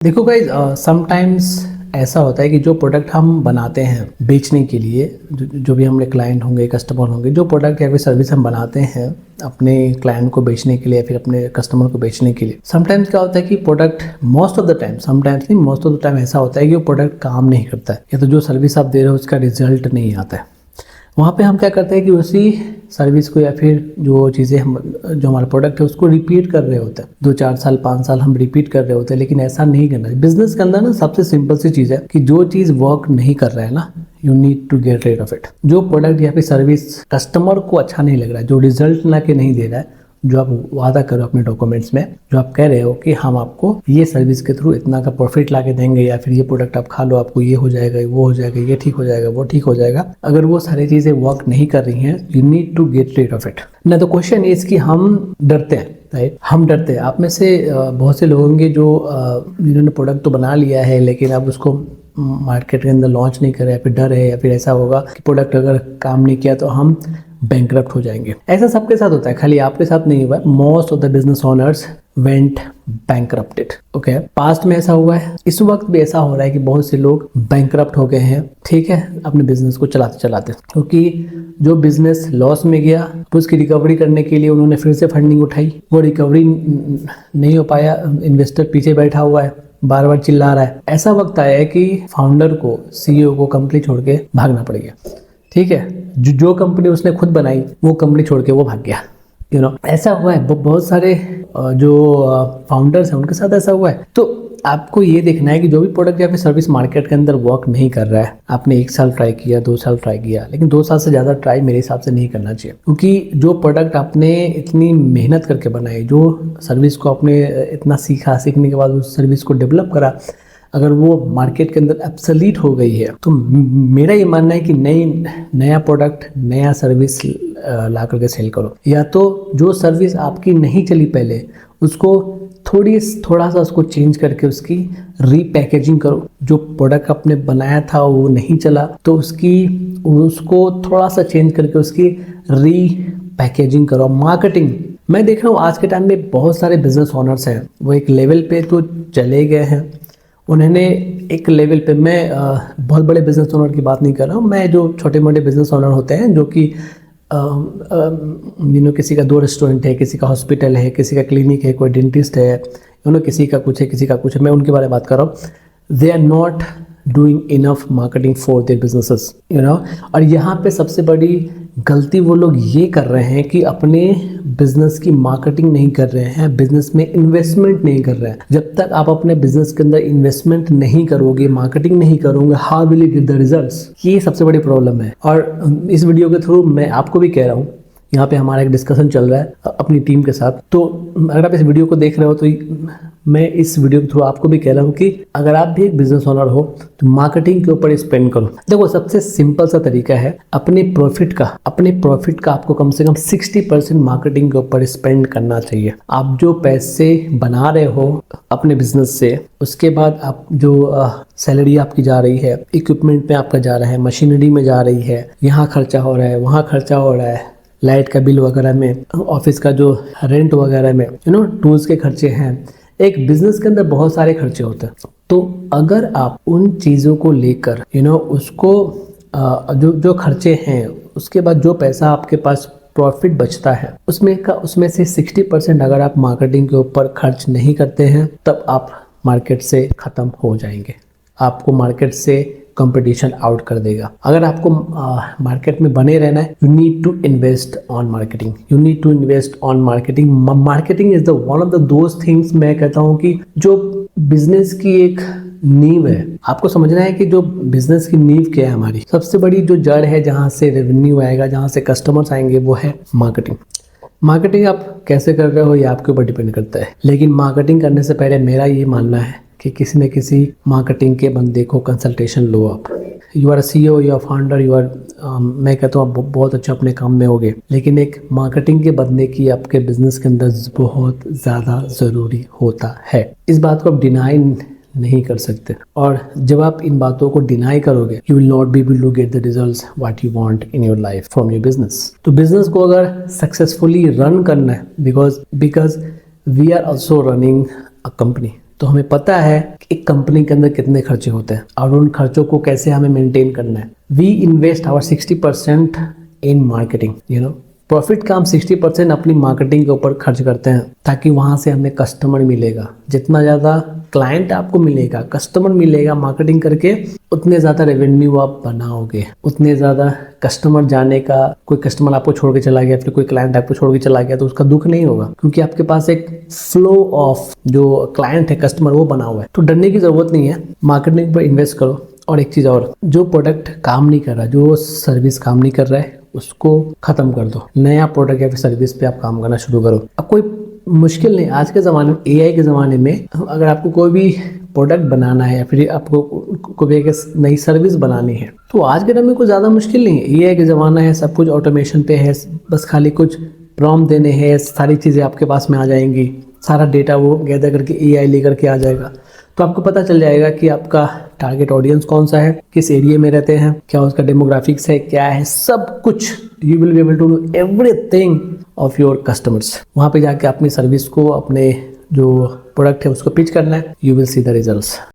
देखो guys, sometimes ऐसा होता है कि जो प्रोडक्ट हम बनाते हैं बेचने के लिए, जो भी हमारे क्लाइंट होंगे, कस्टमर होंगे, जो प्रोडक्ट या फिर सर्विस हम बनाते हैं अपने क्लाइंट को बेचने के लिए या फिर अपने कस्टमर को बेचने के लिए, समटाइम्स क्या होता है कि product most of the time, sometimes नहीं मोस्ट ऑफ द टाइम ऐसा होता है कि वो प्रोडक्ट काम नहीं करता है, या तो जो सर्विस आप दे रहे हो उसका रिजल्ट नहीं आता है। वहाँ पे हम क्या करते हैं कि उसी सर्विस को या फिर जो चीज़ें हम, जो हमारा प्रोडक्ट है उसको रिपीट कर रहे होते हैं, 2-4 साल 5 साल हम रिपीट कर रहे होते हैं। लेकिन ऐसा नहीं करना है। बिजनेस के अंदर ना सबसे सिंपल सी चीज़ है कि जो चीज़ वर्क नहीं कर रहा है ना, you need to get rid of it. जो प्रोडक्ट या फिर सर्विस कस्टमर को अच्छा नहीं लग रहा है, जो रिजल्ट ला के नहीं दे रहा है, जो आप वादा करो अपने डॉक्यूमेंट्स में, जो आप कह रहे हो कि हम आपको ये सर्विस के थ्रू इतना का प्रॉफिट ला के देंगे, या फिर ये प्रोडक्ट आप खा लो आपको ये हो जाएगा, वो हो जाएगा, ये ठीक हो जाएगा, वो ठीक हो जाएगा, अगर वो सारी चीज़ें वर्क नहीं कर रही हैं, you need to get rid of it. ना तो क्वेश्चन इज कि हम डरते हैं, राइट? हम डरते हैं। आप में से बहुत से लोग होंगे जो जिन्होंने प्रोडक्ट तो बना लिया है लेकिन अब उसको मार्केट के अंदर लॉन्च नहीं करे, या फिर डर है, या फिर ऐसा होगा कि प्रोडक्ट अगर काम नहीं किया तो हम बैंकरप्ट हो जाएंगे। ऐसा सबके साथ होता है, खाली आपके साथ नहीं हुआ है। Most of the business owners went bankrupted. Okay, past में ऐसा हुआ है, इस वक्त भी ऐसा हो रहा है कि बहुत से लोग बैंकरप्ट हो गए हैं, ठीक है, अपने बिजनेस को चलाते चलाते, क्योंकि जो बिजनेस लॉस में गया उसकी रिकवरी करने के लिए उन्होंने फिर से फंडिंग उठाई, वो रिकवरी नहीं हो पाया, इन्वेस्टर पीछे बैठा हुआ है, बार बार चिल्ला रहा है। ऐसा वक्त आया है कि फाउंडर को, सीईओ को कंपनी छोड़ के भागना पड़ गया, ठीक है। जो कंपनी उसने खुद बनाई वो कंपनी छोड़ के वो भाग गया, ऐसा हुआ है। बहुत सारे जो फाउंडर्स हैं उनके साथ ऐसा हुआ है। तो आपको ये देखना है कि जो भी प्रोडक्ट या फिर सर्विस मार्केट के अंदर वर्क नहीं कर रहा है, आपने 1 साल ट्राई किया, 2 साल ट्राई किया, लेकिन 2 साल से ज़्यादा ट्राई मेरे हिसाब से नहीं करना चाहिए, क्योंकि जो प्रोडक्ट आपने इतनी मेहनत करके बनाई, जो सर्विस को आपने इतना सीखा, सीखने के बाद उस सर्विस को डेवलप करा, अगर वो मार्केट के अंदर एब्सोल्यूट हो गई है, तो मेरा ये मानना है कि नया प्रोडक्ट, नया सर्विस ला करके सेल करो, या तो जो सर्विस आपकी नहीं चली पहले उसको थोड़ा सा उसको चेंज करके उसकी रीपैकेजिंग करो। जो प्रोडक्ट आपने बनाया था वो नहीं चला तो उसको थोड़ा सा चेंज करके उसकी रीपैकेजिंग करो। मार्केटिंग, मैं देख रहा हूँ आज के टाइम में बहुत सारे बिजनेस ओनर्स हैं, वो एक लेवल पे तो चले गए हैं, उन्होंने एक लेवल पे, मैं बहुत बड़े बिजनेस ओनर की बात नहीं कर रहा हूँ, मैं जो छोटे मोटे बिजनेस ओनर होते हैं जो कि किसी का 2 रेस्टोरेंट है, किसी का हॉस्पिटल है, किसी का क्लिनिक है, कोई डेंटिस्ट है, किसी का कुछ है, किसी का कुछ है, मैं उनके बारे में बात कर रहा हूँ। They are not doing enough marketing for their businesses, और यहाँ पे सबसे बड़ी गलती वो लोग ये कर रहे हैं कि अपने बिजनेस की मार्केटिंग नहीं कर रहे हैं, बिजनेस में इन्वेस्टमेंट नहीं कर रहे हैं। जब तक आप अपने बिजनेस के अंदर इन्वेस्टमेंट नहीं करोगे, मार्केटिंग नहीं करोगे, how will you get the results? ये सबसे बड़ी प्रॉब्लम है। और इस वीडियो के थ्रू मैं आपको भी कह रहा हूँ, यहाँ पे हमारा एक डिस्कशन चल रहा है अपनी टीम के साथ, तो अगर आप इस वीडियो को देख रहे हो तो मैं इस वीडियो के थ्रू आपको भी कह रहा हूँ कि अगर आप भी एक बिजनेस ओनर हो तो मार्केटिंग के ऊपर स्पेंड करो। देखो, सबसे सिंपल सा तरीका है, अपने प्रॉफिट का आपको कम से कम 60% मार्केटिंग के ऊपर स्पेंड करना चाहिए। आप जो पैसे बना रहे हो अपने बिजनेस से, उसके बाद आप जो सैलरी आपकी जा रही है, इक्विपमेंट में आपका जा रहा है, मशीनरी में जा रही है, यहाँ खर्चा हो रहा है, वहाँ खर्चा हो रहा है, लाइट का बिल वगैरह में, ऑफिस का जो रेंट वगैरह में, टूल्स के खर्चे हैं। एक बिजनेस के अंदर बहुत सारे खर्चे होते हैं। तो अगर आप उन चीज़ों को लेकर उसको जो खर्चे हैं, उसके बाद जो पैसा आपके पास प्रॉफिट बचता है उसमें से 60% अगर आप मार्केटिंग के ऊपर खर्च नहीं करते हैं, तब आप मार्केट से ख़त्म हो जाएंगे। आपको मार्केट से कंपटीशन आउट कर देगा। अगर आपको मार्केट में बने रहना है, you need to invest on marketing, marketing is the one of the those things, मैं कहता हूँ कि जो बिजनेस की एक नींव है। आपको समझना है कि जो बिजनेस की नींव क्या है, हमारी सबसे बड़ी जो जड़ है, जहाँ से रेवेन्यू आएगा, जहाँ से कस्टमर्स आएंगे, वो है मार्केटिंग। मार्केटिंग आप कैसे कर रहे हो ये आपके ऊपर डिपेंड करता है, लेकिन मार्केटिंग करने से पहले मेरा ये मानना है कि किसी न किसी मार्केटिंग के बंदे को कंसल्टेशन लो। आप you are CEO, you are founder, you are मैं कहता हूँ आप बहुत अच्छा अपने काम में होगे, लेकिन एक मार्केटिंग के बंदे की आपके बिजनेस के अंदर बहुत ज़्यादा ज़रूरी होता है। इस बात को आप डिनाई नहीं कर सकते, और जब आप इन बातों को डिनाई करोगे, you will not be able to get the results what you want in your life from your business. तो बिजनेस को अगर सक्सेसफुली रन करना है, because we are also running a company, तो हमें पता है कि एक कंपनी के अंदर कितने खर्चे होते हैं और उन खर्चों को कैसे हमें मेंटेन करना है। We invest our 60% in marketing, profit का हम 60% अपनी मार्केटिंग के ऊपर खर्च करते हैं, ताकि वहाँ से हमें कस्टमर मिलेगा। जितना ज़्यादा क्लाइंट आपको मिलेगा, कस्टमर मिलेगा मार्केटिंग करके, उतने ज़्यादा रेवेन्यू आप बनाओगे, उतने ज़्यादा कस्टमर जाने का। कोई कस्टमर आपको छोड़ के चला गया, फिर कोई क्लाइंट आपको छोड़ के चला गया, तो उसका दुख नहीं होगा, क्योंकि आपके पास एक फ्लो ऑफ जो क्लाइंट है, कस्टमर, वो बना हुआ है। तो डरने की ज़रूरत नहीं है, मार्केटिंग पर इन्वेस्ट करो। और एक चीज़ और, जो प्रोडक्ट काम नहीं कर रहा, जो सर्विस काम नहीं कर रहा है, उसको ख़त्म कर दो। नया प्रोडक्ट या फिर सर्विस पे आप काम करना शुरू करो। अब कोई मुश्किल नहीं, आज के ज़माने में, एआई के ज़माने में, अगर आपको कोई भी प्रोडक्ट बनाना है या फिर आपको कोई एक नई सर्विस बनानी है, तो आज के टाइम में कोई ज़्यादा मुश्किल नहीं है। एआई का ज़माना है, सब कुछ ऑटोमेशन पे है, बस खाली कुछ प्रॉम्प्ट देने हैं, सारी चीज़ें आपके पास में आ जाएंगी, सारा डेटा वो गैदर करके एआई लेकर के आ जाएगा। तो आपको पता चल जाएगा कि आपका टारगेट ऑडियंस कौन सा है, किस एरिया में रहते हैं, क्या उसका डेमोग्राफिक्स है, क्या है, सब कुछ। You will be able to know everything of your customers. वहाँ पे जाके अपनी सर्विस को, अपने जो प्रोडक्ट है उसको पिच करना है। You will see the results.